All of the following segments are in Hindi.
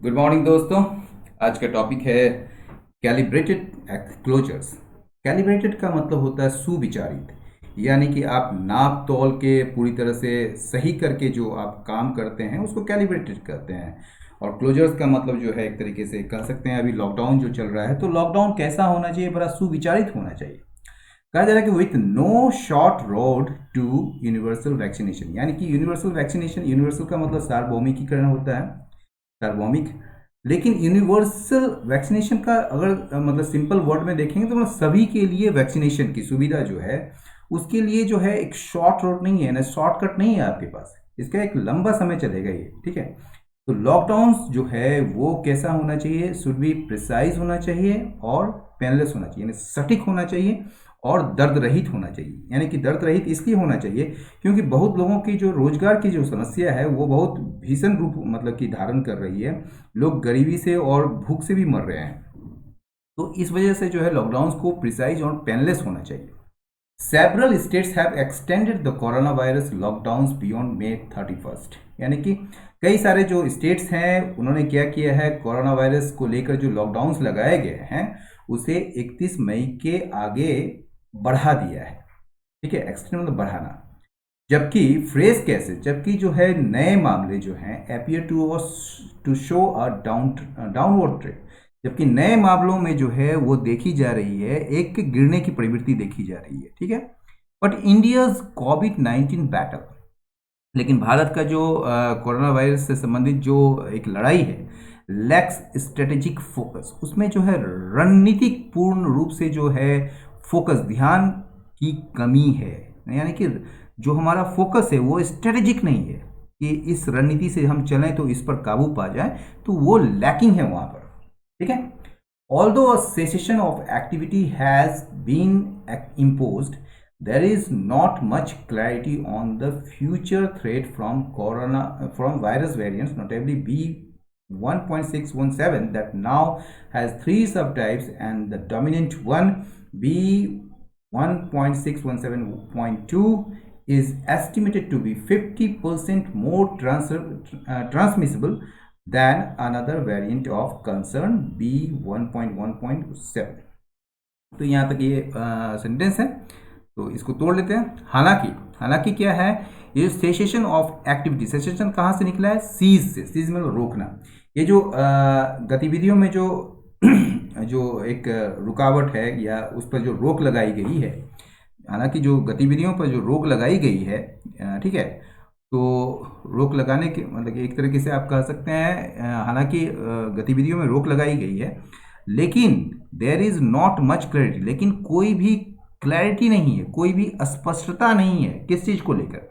गुड मॉर्निंग दोस्तों। आज का टॉपिक है कैलिब्रेटेड क्लोजर्स। कैलिब्रेटेड का मतलब होता है सुविचारित, यानी कि आप नाप तोल के पूरी तरह से सही करके जो आप काम करते हैं उसको कैलिब्रेटेड कहते हैं। और क्लोजर्स का मतलब जो है एक तरीके से कह सकते हैं, अभी लॉकडाउन जो चल रहा है तो लॉकडाउन कैसा होना चाहिए, बड़ा सुविचारित होना चाहिए। कहा जा रहा है कि with no short road to universal vaccination, यानी कि यूनिवर्सल वैक्सीनेशन, यूनिवर्सल का मतलब सार्वभौमिकीकरण होता है, सार्वभौमिक। लेकिन यूनिवर्सल वैक्सीनेशन का अगर मतलब सिंपल वर्ड में देखेंगे तो मतलब सभी के लिए वैक्सीनेशन की सुविधा जो है उसके लिए जो है एक शॉर्ट रोड नहीं है ना, शॉर्टकट नहीं है आपके पास, इसका एक लंबा समय चलेगा ये, ठीक है। तो लॉकडाउन जो है वो कैसा होना चाहिए, शुड बी प्रिसाइज होना चाहिए और पेनलेस होना चाहिए, यानी सटीक होना चाहिए और दर्द रहित होना चाहिए। यानी कि दर्द रहित इसलिए होना चाहिए क्योंकि बहुत लोगों की जो रोजगार की जो समस्या है वो बहुत भीषण रूप मतलब कि धारण कर रही है। लोग गरीबी से और भूख से भी मर रहे हैं। तो इस वजह से जो है लॉकडाउन को प्रिसाइज और पेनलेस होना चाहिए। Several states have extended the corona virus lockdown beyond May 31st, यानी कि कई सारे जो स्टेट्स हैं उन्होंने क्या किया है, कोरोना वायरस को लेकर जो लॉकडाउन लगाए गए हैं उसे 31 मई के आगे बढ़ा दिया है, ठीक है। एक्सटेंड मतलब बढ़ाना। जबकि फ्रेश केसेस, जबकि जो है नए मामले जो हैं appear to show a downward trend, जबकि नए मामलों में जो है वो देखी जा रही है, एक गिरने की प्रवृत्ति देखी जा रही है, ठीक है। बट इंडियाज कोविड-19 बैटल, लेकिन भारत का जो कोरोना वायरस से संबंधित जो एक लड़ाई है, लैक्स स्ट्रेटेजिक फोकस, उसमें जो है रणनीतिक पूर्ण रूप से जो है फोकस, ध्यान की कमी है। यानी कि जो हमारा फोकस है वो स्ट्रेटेजिक नहीं है कि इस रणनीति से हम चलें तो इस पर काबू पा जाए, तो वो लैकिंग है वहां पर, ठीक है। Although a cessation of activity has been imposed, there is not much clarity on the future threat from virus variants, notably B1.617 that now has three subtypes, and the dominant one B1.617.2 is estimated to be 50% more transmissible than another variant of concern B1.1.7। तो यहाँ तक ये सेंटेंस है, तो इसको तोड़ लेते हैं। हालांकि हालांकि क्या है, ये सेसेशन ऑफ एक्टिविटी, सेसेशन कहाँ से निकला है, सीज से। सीज मतलब रोकना। ये जो गतिविधियों में जो जो एक रुकावट है या उस पर जो रोक लगाई गई है, हालांकि जो गतिविधियों पर जो रोक लगाई गई है, ठीक है, तो रोक लगाने के मतलब एक तरीके से आप कह सकते हैं, हालांकि गतिविधियों में रोक लगाई गई है, लेकिन there is not much clarity, लेकिन कोई भी क्लैरिटी नहीं है, कोई भी स्पष्टता नहीं है किस चीज को लेकर,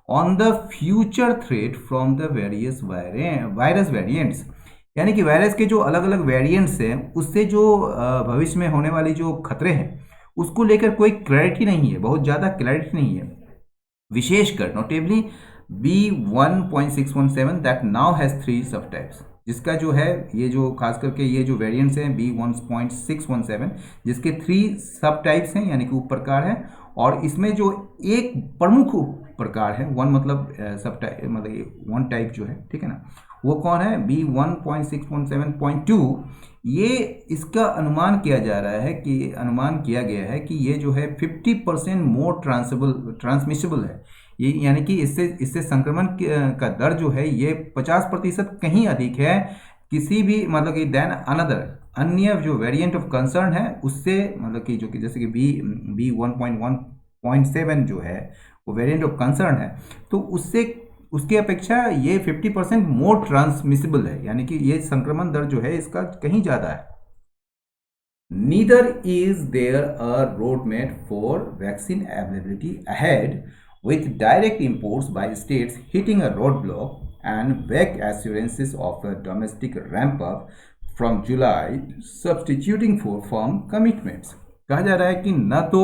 on the future threat from the various virus variants, यानी कि वायरस के जो अलग अलग वेरिएंट्स हैं उससे जो भविष्य में होने वाली जो खतरे हैं उसको लेकर कोई क्लैरिटी नहीं है, बहुत ज़्यादा क्लैरिटी नहीं है। विशेषकर notably B1.617 that now has 3 सब टाइप्स, जिसका जो है ये जो खास करके ये जो वेरिएंट्स हैं B1.617 जिसके 3 सब टाइप्स हैं, यानी कि उप प्रकार हैं, और इसमें जो एक प्रमुख उप प्रकार है, वन मतलब सब टाइप मतलब वन टाइप जो है, ठीक है ना, वो कौन है, B1.617.2। ये इसका अनुमान किया जा रहा है कि अनुमान किया गया है कि ये जो है 50% मोर ट्रांसमिशेबल है, ये यानी कि इससे संक्रमण का दर जो है ये 50% कहीं अधिक है किसी भी मतलब कि देन अनदर, अन्य जो वेरिएंट ऑफ कंसर्न है उससे, मतलब कि जो कि जैसे कि B1.1.7 जो है वो वेरिएंट ऑफ कंसर्न है, तो उससे उसकी अपेक्षा ये 50% मोर ट्रांसमिसिबल है, यानी कि ये संक्रमण दर जो है इसका कहीं ज़्यादा है। Neither is there a roadmap for vaccine availability ahead, with direct imports by states hitting a roadblock and vague assurances of a domestic ramp up from July substituting for firm commitments। कहा जा रहा है कि न तो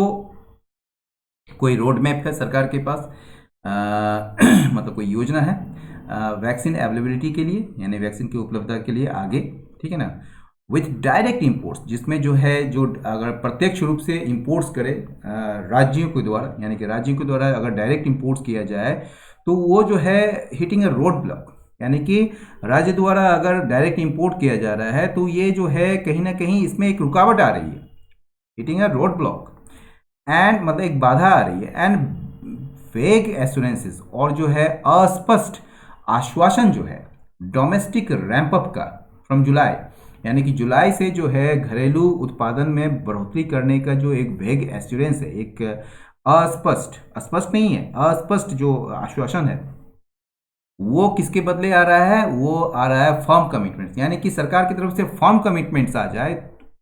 कोई रोड मैप है सरकार के पास, मतलब कोई योजना है वैक्सीन अवेलेबिलिटी के लिए, यानी वैक्सीन की उपलब्धता के लिए आगे, ठीक है ना, विथ डायरेक्ट इंपोर्ट्स, जिसमें जो है जो अगर प्रत्यक्ष रूप से इंपोर्ट्स करे राज्यों के द्वारा, यानी कि राज्यों के द्वारा अगर डायरेक्ट इंपोर्ट्स किया जाए तो वो जो है हिटिंग अ रोड ब्लॉक, यानी कि राज्य द्वारा अगर डायरेक्ट इंपोर्ट किया जा रहा है तो ये जो है कहीं ना कहीं इसमें एक रुकावट आ रही है, hitting a road block, and मतलब एक बाधा आ रही है। एंड वेग एश्योरेंसेस, और जो है अस्पष्ट आश्वासन जो है डोमेस्टिक रैंप अप का फ्रॉम जुलाई, यानी कि जुलाई से जो है घरेलू उत्पादन में बढ़ोतरी करने का जो एक वेग एश्योरेंस है, एक अस्पष्ट, अस्पष्ट नहीं है, अस्पष्ट जो आश्वासन है, वो किसके बदले आ रहा है? वो आ रहा है फर्म कमिटमेंट्स, यानी कि सरकार की तरफ से फर्म कमिटमेंट्स आ जाए,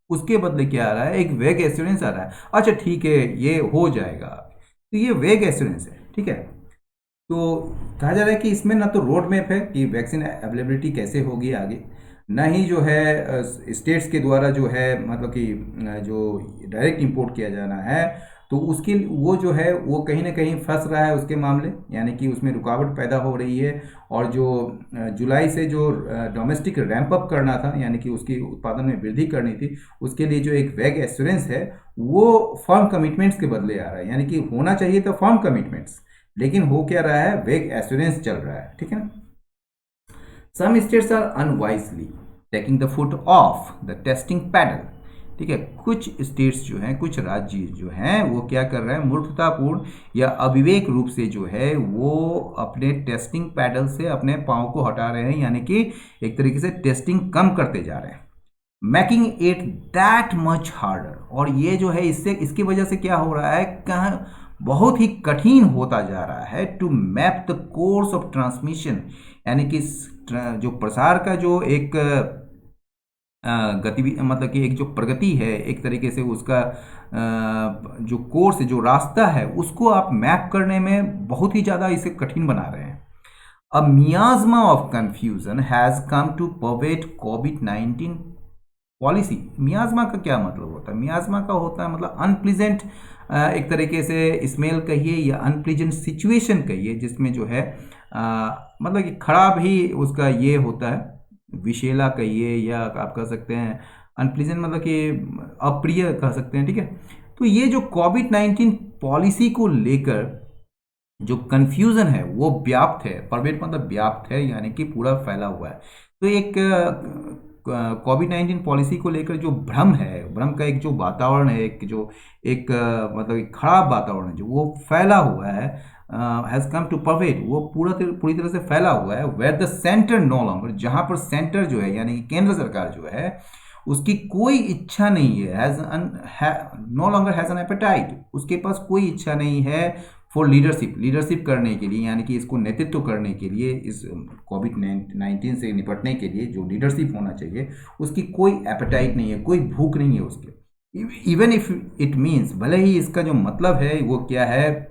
उसके बदले क्या आ रहा है? एक वेग एश्योरेंस आ रहा है। अच्छा ठीक है, ये हो जाएगा, तो ये वेग एश्योरेंस है, ठीक है। तो कहा जा रहा है कि इसमें ना तो रोड मैप है कि वैक्सीन अवेलेबिलिटी कैसे होगी आगे, ना ही जो है स्टेट्स के द्वारा जो है मतलब कि जो डायरेक्ट इंपोर्ट किया जाना है तो उसके वो जो है वो कहीं ना कहीं फंस रहा है उसके मामले, यानी कि उसमें रुकावट पैदा हो रही है। और जो जुलाई से जो डोमेस्टिक रैंप अप करना था, यानी कि उसकी उत्पादन में वृद्धि करनी थी, उसके लिए जो एक वैग एश्योरेंस है वो फर्म कमिटमेंट्स के बदले आ रहा है, यानी कि होना चाहिए था फर्म कमिटमेंट्स, लेकिन हो क्या रहा है? वेग एश्योरेंस चल रहा है, ठीक है ना। Some states are unwisely taking the foot off the testing pedal, ठीक है। कुछ स्टेट्स जो हैं, कुछ राज्य जो हैं, वो क्या कर रहे हैं? मूर्खतापूर्ण या अविवेक रूप से जो है वो अपने टेस्टिंग पैडल से अपने पाँव को हटा रहे हैं, यानी कि एक तरीके से टेस्टिंग कम करते जा रहे हैं, making it that much harder. और ये जो है इससे, इसकी वजह से क्या हो रहा है? कहाँ बहुत ही कठिन होता जा रहा है to map the course of transmission, यानी कि जो प्रसार का जो एक गतिविधि, मतलब कि एक जो प्रगति है, एक तरीके से उसका जो कोर्स, जो रास्ता है, उसको आप मैप करने में बहुत ही ज़्यादा इसे कठिन बना रहे हैं। A miasma of confusion has come to pervade कोविड-19 पॉलिसी। मियाज्मा का क्या मतलब होता है? मियाज्मा का होता है मतलब अनप्लीजेंट, एक तरीके से स्मेल कहिए या अनप्लीजेंट सिचुएशन कहिए, जिसमें जो है मतलब कि खराब ही उसका ये होता है, विषैला कहिए या आप कह सकते हैं अनप्लीजेंट, मतलब कि अप्रिय कह सकते हैं, ठीक है। तो ये जो कोविड-19 पॉलिसी को लेकर जो कन्फ्यूज़न है वो व्याप्त है, परवेट मतलब व्याप्त है, यानी कि पूरा फैला हुआ है। तो एक कोविड-19 पॉलिसी को लेकर जो भ्रम है, भ्रम का एक जो वातावरण है, एक जो एक मतलब एक खराब वातावरण है जो वो फैला हुआ है, हैज़ कम टू परवेट, वो पूरी तरह से फैला हुआ है। Where the centre no longer, जहाँ पर सेंटर जो है यानी कि केंद्र सरकार जो है उसकी कोई इच्छा नहीं है, no longer has an appetite, उसके पास कोई इच्छा नहीं है फॉर लीडरशिप, लीडरशिप करने के लिए, यानी कि इसको नेतृत्व करने के लिए, इस कोविड-19 से निपटने के लिए जो लीडरशिप होना चाहिए उसकी कोई एपेटाइट नहीं है, कोई भूख नहीं है उसके। इवन इफ इट मीन्स, भले ही इसका जो मतलब है वो क्या है?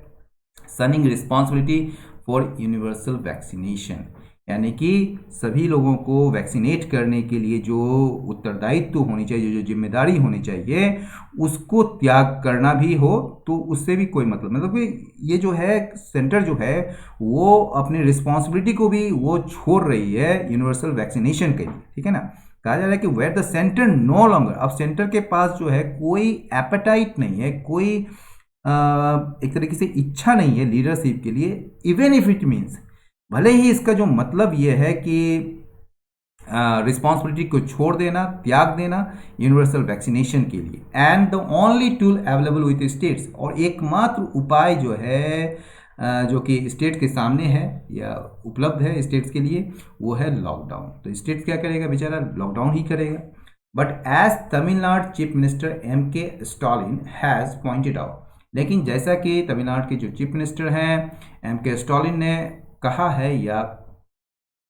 सनिंग रिस्पॉन्सिबिलिटी फॉर यूनिवर्सल वैक्सीनेशन, यानी कि सभी लोगों को वैक्सीनेट करने के लिए जो उत्तरदायित्व होनी चाहिए, जो जिम्मेदारी होनी चाहिए, उसको त्याग करना भी हो तो उससे भी कोई मतलब कि ये जो है सेंटर जो है वो अपनी रिस्पॉन्सिबिलिटी को भी वो छोड़ रही है यूनिवर्सल वैक्सीनेशन के लिए, ठीक है ना। कहा जा रहा है कि where the centre no longer, अब सेंटर के पास जो है कोई एपेटाइट नहीं है, कोई एक तरीके से इच्छा नहीं है लीडरशिप के लिए। इवन इफ इट मीन्स, भले ही इसका जो मतलब ये है कि रिस्पॉन्सिबिलिटी को छोड़ देना, त्याग देना यूनिवर्सल वैक्सीनेशन के लिए, and the only tool available with states, और एकमात्र उपाय जो है जो कि स्टेट के सामने है या उपलब्ध है स्टेट्स के लिए, वो है लॉकडाउन। तो स्टेट्स क्या करेगा? बेचारा लॉकडाउन ही करेगा। But as Tamil Nadu chief minister MK Stalin has pointed out, लेकिन जैसा कि तमिलनाडु के जो चीफ मिनिस्टर हैं MK स्टालिन ने कहा है या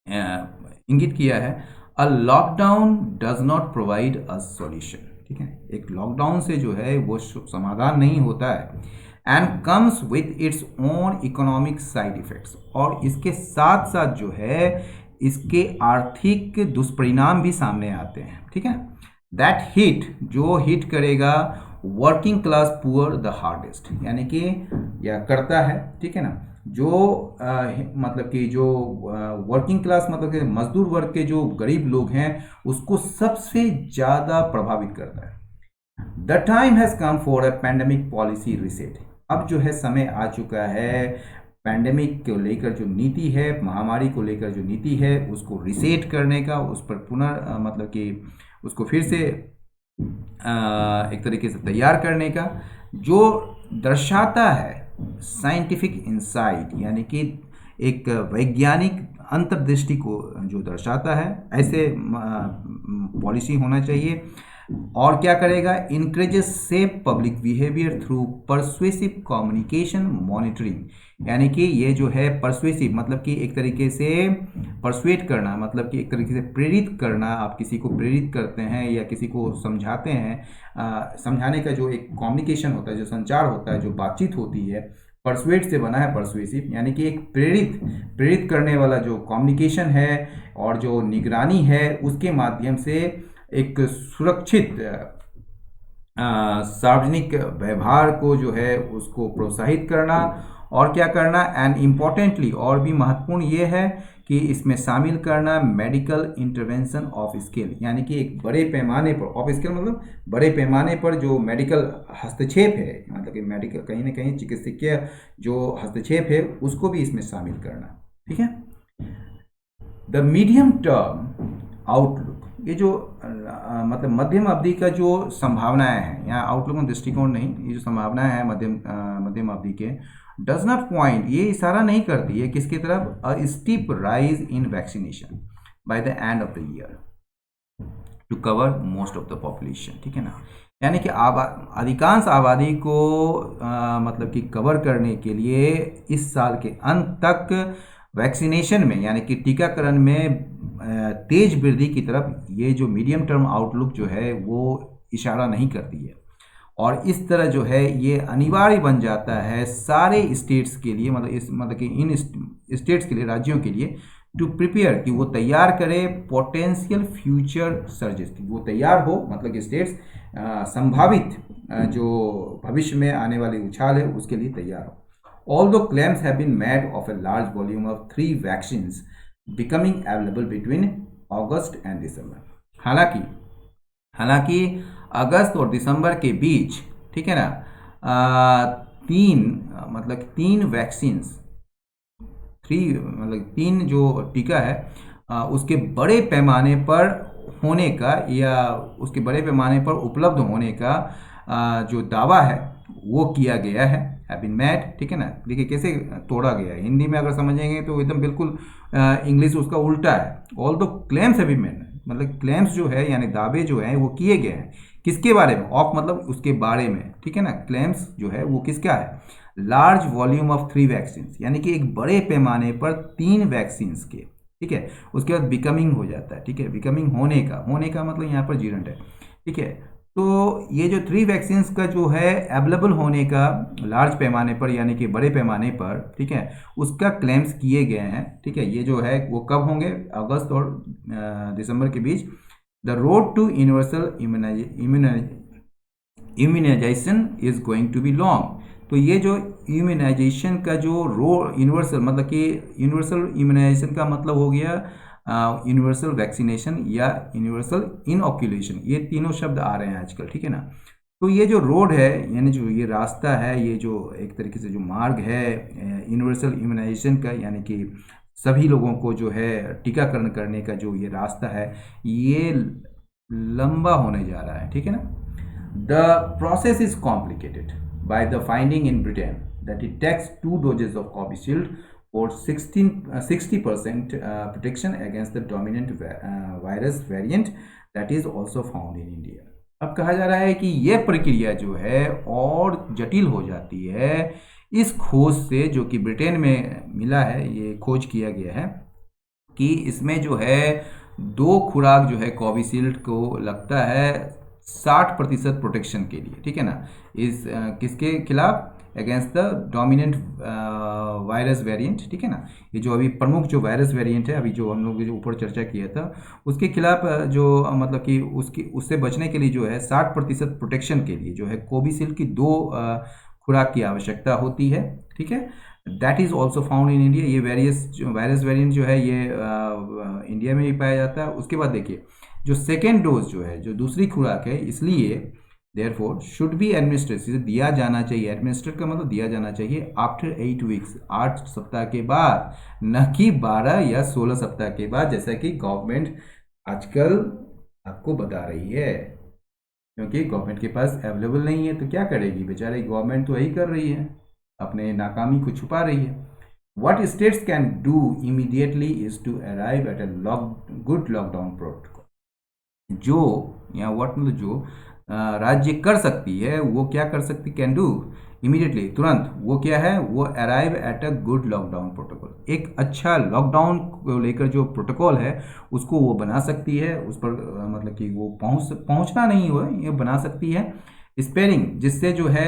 इंगित किया है, a lockdown does not provide a solution, ठीक है। एक लॉकडाउन से जो है वो समाधान नहीं होता है, and comes with its own economic side effects, और इसके साथ साथ जो है इसके आर्थिक दुष्परिणाम भी सामने आते हैं, ठीक है। दैट हिट, जो हिट करेगा working class poor the hardest, यानी कि यह करता है, ठीक है ना, जो मतलब कि जो वर्किंग क्लास मतलब कि मजदूर वर्ग के जो गरीब लोग हैं उसको सबसे ज़्यादा प्रभावित करता है। The time has come for a pandemic policy reset, अब जो है समय आ चुका है पैंडेमिक को लेकर जो नीति है, महामारी को लेकर जो नीति है, उसको रिसेट करने का, उस पर मतलब कि उसको फिर से एक तरीके से तैयार करने का, जो दर्शाता है साइंटिफिक इंसाइट, यानी कि एक वैज्ञानिक अंतर्दृष्टि को जो दर्शाता है, ऐसे पॉलिसी होना चाहिए। और क्या करेगा, increases safe public behaviour through persuasive communication monitoring, यानी कि ये जो है परसुएसिव मतलब कि एक तरीके से परसुएट करना, मतलब कि एक तरीके से प्रेरित करना, आप किसी को प्रेरित करते हैं या किसी को समझाते हैं, समझाने का जो एक कम्युनिकेशन होता है, जो संचार होता है, जो बातचीत होती है, परसुएट से बना है परसुएसिव, यानी कि एक प्रेरित करने वाला जो कम्युनिकेशन है और जो निगरानी है, उसके माध्यम से एक सुरक्षित सार्वजनिक व्यवहार को जो है उसको प्रोत्साहित करना। और क्या करना, एंड इम्पॉर्टेंटली और भी महत्वपूर्ण ये है कि इसमें शामिल करना मेडिकल इंटरवेंशन ऑफ स्केल, यानी कि एक बड़े पैमाने पर, ऑफ स्केल मतलब बड़े पैमाने पर जो मेडिकल हस्तक्षेप है, मतलब कि मेडिकल कहीं ना कहीं चिकित्सकीय जो हस्तक्षेप है, उसको भी इसमें शामिल करना। ठीक है। द मीडियम टर्म आउटलुक, ये जो मतलब मध्यम अवधि का जो संभावनाएं हैं, यहाँ आउटलुक दृष्टिकोण नहीं, ये जो संभावनाएं हैं मध्यम अवधि के, डज नॉट पॉइंट, ये इशारा नहीं करती है किसकी तरफ, a steep rise in vaccination by the end of the year to cover most of the population. ठीक है ना, यानी कि अधिकांश आबादी को मतलब कि कवर करने के लिए इस साल के अंत तक वैक्सीनेशन में, यानी कि टीकाकरण में तेज वृद्धि की तरफ ये जो मीडियम टर्म आउटलुक जो है वो इशारा नहीं करती है। और इस तरह जो है ये अनिवार्य बन जाता है सारे स्टेट्स के लिए, मतलब कि इन स्टेट्स के लिए, राज्यों के लिए, टू प्रिपेयर, कि वो तैयार करे पोटेंशियल फ्यूचर सर्जेस, कि वो तैयार हो, मतलब कि स्टेट्स संभावित जो भविष्य में आने वाली उछाल है उसके लिए तैयार हो। Although claims have been made of a large volume of 3 vaccines becoming available between August and December, हालांकि अगस्त और दिसंबर के बीच, ठीक है ना, तीन वैक्सीन्स, तीन जो टीका है उसके बड़े पैमाने पर होने का या उसके बड़े पैमाने पर उपलब्ध होने का जो दावा है वो किया गया है, हैव बीन मेड। ठीक है ना, देखिए कैसे तोड़ा गया है, हिंदी में अगर समझेंगे तो एकदम बिल्कुल इंग्लिश उसका उल्टा है। ऑल दो क्लेम्स हैव बीन मेड, मतलब क्लेम्स जो है यानी दावे जो हैं वो किए गए हैं, किसके बारे में, ऑफ मतलब उसके बारे में। ठीक है ना, क्लेम्स जो है वो किसका है, लार्ज वॉल्यूम ऑफ 3 वैक्सीन, यानी कि एक बड़े पैमाने पर 3 वैक्सीन के। ठीक है, उसके बाद बिकमिंग हो जाता है। ठीक है, बिकमिंग होने का मतलब यहाँ पर जीरेंट है। ठीक है, तो ये जो 3 वैक्सीन का जो है अवेलेबल होने का लार्ज पैमाने पर यानी कि बड़े पैमाने पर, ठीक है, उसका क्लेम्स किए गए हैं। ठीक है, ये जो है वो कब होंगे, अगस्त और दिसंबर के बीच। The road to universal immunisation is going to be long. तो ये जो इम्यूनाइजेशन का जो यूनिवर्सल मतलब कि यूनिवर्सल इम्यूनाइजेशन का मतलब हो गया यूनिवर्सल वैक्सीनेशन या यूनिवर्सल इनऑक्यूलेशन, ये तीनों शब्द आ रहे हैं आजकल। ठीक है ना, तो ये जो रोड है यानी जो ये रास्ता है, ये जो एक तरीके से जो मार्ग है यूनिवर्सल इम्यूनाइजेशन का, यानी कि सभी लोगों को जो है टीकाकरण करने का जो ये रास्ता है, ये लंबा होने जा रहा है। ठीक है ना, the process is complicated by the finding in Britain that it takes 2 doses of Covishield for 60% protection against the dominant virus variant that is also found in India। अब कहा जा रहा है कि यह प्रक्रिया जो है और जटिल हो जाती है इस खोज से, जो कि ब्रिटेन में मिला है, ये खोज किया गया है कि इसमें जो है 2 खुराक जो है कोविशील्ड को लगता है 60% प्रोटेक्शन के लिए। ठीक है ना, इस किसके खिलाफ, against the dominant virus variant. ठीक है ना, ये जो अभी प्रमुख जो वायरस वेरिएंट है, अभी जो हम लोग जो ऊपर चर्चा किया था, उसके खिलाफ जो मतलब कि उससे बचने के लिए जो है 60% प्रोटेक्शन के लिए जो है कोविशील्ड की 2 खुराक की आवश्यकता होती है। ठीक है, that is also found in India. ये वायरस वेरिएंट जो है ये इंडिया में ही पाया जाता है। उसके बाद देखिए जो सेकेंड डोज जो है, जो दूसरी खुराक है, इसलिए देयरफॉर शुड बी एडमिनिस्ट्रेट, इसे दिया जाना चाहिए, एडमिनिस्ट्रेट का मतलब दिया जाना चाहिए आफ्टर 8 वीक्स, 8 सप्ताह के बाद, न कि 12 या 16 सप्ताह के बाद, जैसा कि गवर्नमेंट आजकल आपको बता रही है। क्योंकि गवर्नमेंट के पास अवेलेबल नहीं है तो क्या करेगी बेचारी गवर्नमेंट, तो वही कर रही है, अपने नाकामी को छुपा रही है। What states can do immediately is to arrive at a good lockdown protocol. जो या what मतलब जो राज्य कर सकती है वो क्या कर सकती, कैन डू इमीडिएटली, तुरंत, वो क्या है, वो arrive at a good lockdown protocol, एक अच्छा लॉकडाउन को लेकर जो प्रोटोकॉल है उसको वो बना सकती है, उस पर मतलब कि वो पहुंचना नहीं हो, ये बना सकती है। स्पेयरिंग, जिससे जो है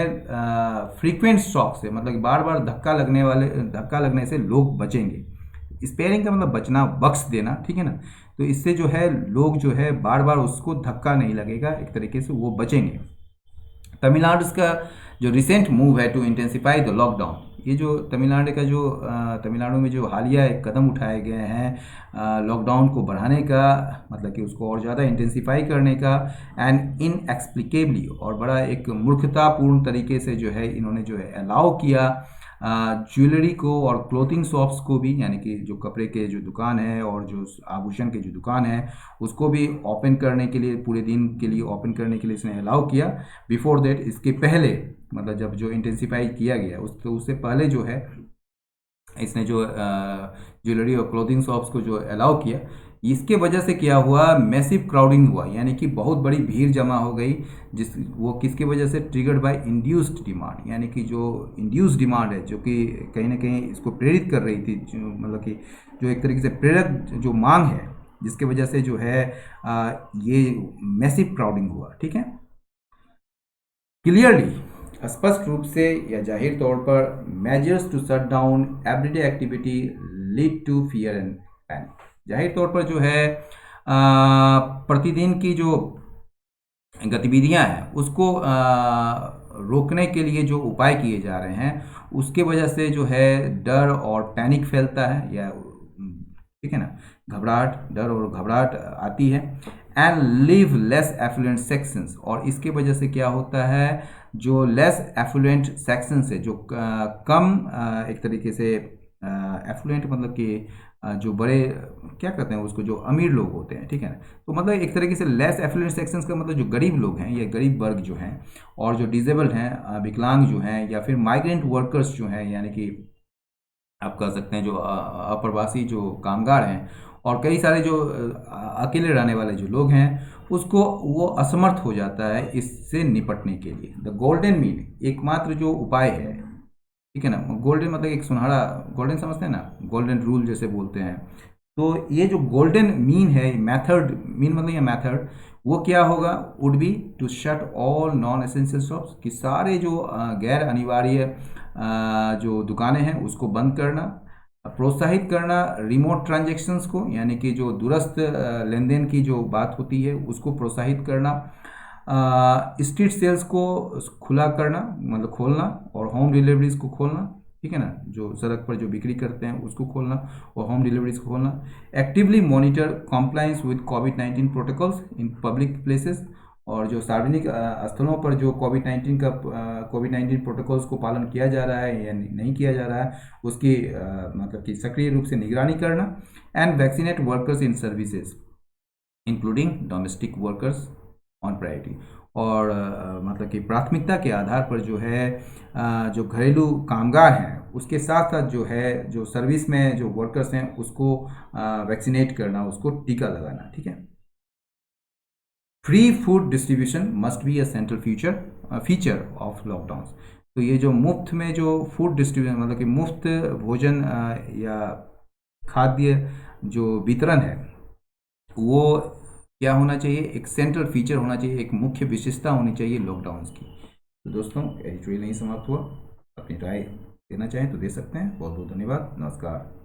फ्रीक्वेंट शॉक से, मतलब बार बार धक्का लगने से लोग बचेंगे। स्पेयरिंग का मतलब बचना, बख्श देना, ठीक है ना। तो इससे जो है लोग जो है बार बार उसको धक्का नहीं लगेगा, एक तरीके से वो बचेंगे। तमिलनाडु का जो रिसेंट मूव है टू इंटेंसिफाई द लॉकडाउन, ये जो तमिलनाडु का जो तमिलनाडु में जो हालिया एक कदम उठाए गए हैं लॉकडाउन को बढ़ाने का, मतलब कि उसको और ज़्यादा इंटेंसिफाई करने का, एंड इनएक्सप्लिकेबली और बड़ा एक मूर्खतापूर्ण तरीके से जो है इन्होंने जो है अलाउ किया ज्वेलरी को और क्लोथिंग शॉप्स को भी, यानी कि जो कपड़े के जो दुकान है और जो आभूषण के जो दुकान है उसको भी ओपन करने के लिए, पूरे दिन के लिए ओपन करने के लिए इसने अलाउ किया। बिफोर दैट, इसके पहले, मतलब जब जो इंटेंसिफाई किया गया उससे पहले जो है इसने जो ज्वेलरी और क्लोथिंग शॉप्स को जो अलाउ किया, इसके वजह से क्या हुआ, मैसिव क्राउडिंग हुआ, यानी कि बहुत बड़ी भीड़ जमा हो गई, वो किसकी वजह से, ट्रिगर्ड बाय इंड्यूस्ड डिमांड, यानी कि जो इंड्यूस्ड डिमांड है जो कि कहीं ना कहीं इसको प्रेरित कर रही थी, मतलब कि जो एक तरीके से प्रेरक जो मांग है, जिसके वजह से जो है ये मैसिव क्राउडिंग हुआ, ठीक है। क्लियरली, स्पष्ट रूप से या जाहिर तौर पर, measures to shut down everyday activity lead to fear and panic, जाहिर तौर पर जो है प्रतिदिन की जो गतिविधियां हैं उसको रोकने के लिए जो उपाय किए जा रहे हैं उसके वजह से जो है डर और पैनिक फैलता है, या ठीक है ना, घबराहट, डर और घबराहट आती है। And live less affluent sections, और इसके वजह से क्या होता है, जो लेस एफ्लुएंट सेक्शंस है, जो कम एक तरीके से एफ्लुएंट मतलब कि जो बड़े क्या कहते हैं उसको, जो अमीर लोग होते हैं, ठीक है ना, तो मतलब एक तरीके से लेस एफ्लुएंट सेक्शंस का मतलब जो गरीब लोग हैं या गरीब वर्ग जो हैं, और जो डिजेबल्ड हैं, विकलांग जो हैं, या फिर माइग्रेंट वर्कर्स जो हैं, यानी कि आप कह सकते हैं जो अप्रवासी जो कामगार हैं, और कई सारे जो अकेले रहने वाले जो लोग हैं, उसको वो असमर्थ हो जाता है इससे निपटने के लिए। द गोल्डन मीन, एकमात्र जो उपाय है, ठीक है ना, गोल्डन मतलब एक सुनहरा, गोल्डन समझते हैं ना, गोल्डन रूल जैसे बोलते हैं, तो ये जो गोल्डन मीन है, मेथड, मीन मतलब ये मेथड, वो क्या होगा, would be to shut all non essential shops, कि सारे जो गैर अनिवार्य जो दुकानें हैं उसको बंद करना, प्रोत्साहित करना रिमोट ट्रांजैक्शंस को, यानी कि जो दूरस्थ लेन देन की जो बात होती है उसको प्रोत्साहित करना, स्ट्रीट सेल्स को खुला करना मतलब खोलना, और होम डिलीवरीज को खोलना, ठीक है ना, जो सड़क पर जो बिक्री करते हैं उसको खोलना और होम डिलीवरीज को खोलना। Actively monitor compliance with covid protocols in public places, और जो सार्वजनिक स्थलों पर जो कोविड-19 प्रोटोकॉल्स को पालन किया जा रहा है या नहीं किया जा रहा है उसकी मतलब कि सक्रिय रूप से निगरानी करना। And vaccinate workers in services including domestic workers on priority, और मतलब कि प्राथमिकता के आधार पर जो है जो घरेलू कामगार हैं उसके साथ साथ जो है जो सर्विस में जो वर्कर्स हैं उसको वैक्सीनेट करना, उसको टीका लगाना, ठीक है। Free food distribution must be a central feature of lockdown, तो ये जो मुफ्त में जो फूड डिस्ट्रीब्यूशन मतलब कि मुफ्त भोजन या खाद्य जो वितरण है वो क्या होना चाहिए, एक सेंट्रल फीचर होना चाहिए, एक मुख्य विशेषता होनी चाहिए लॉकडाउन की। तो दोस्तों, एडिटोरियल नहीं समाप्त हुआ, अपनी राय देना चाहें तो दे सकते हैं। बहुत बहुत धन्यवाद, नमस्कार।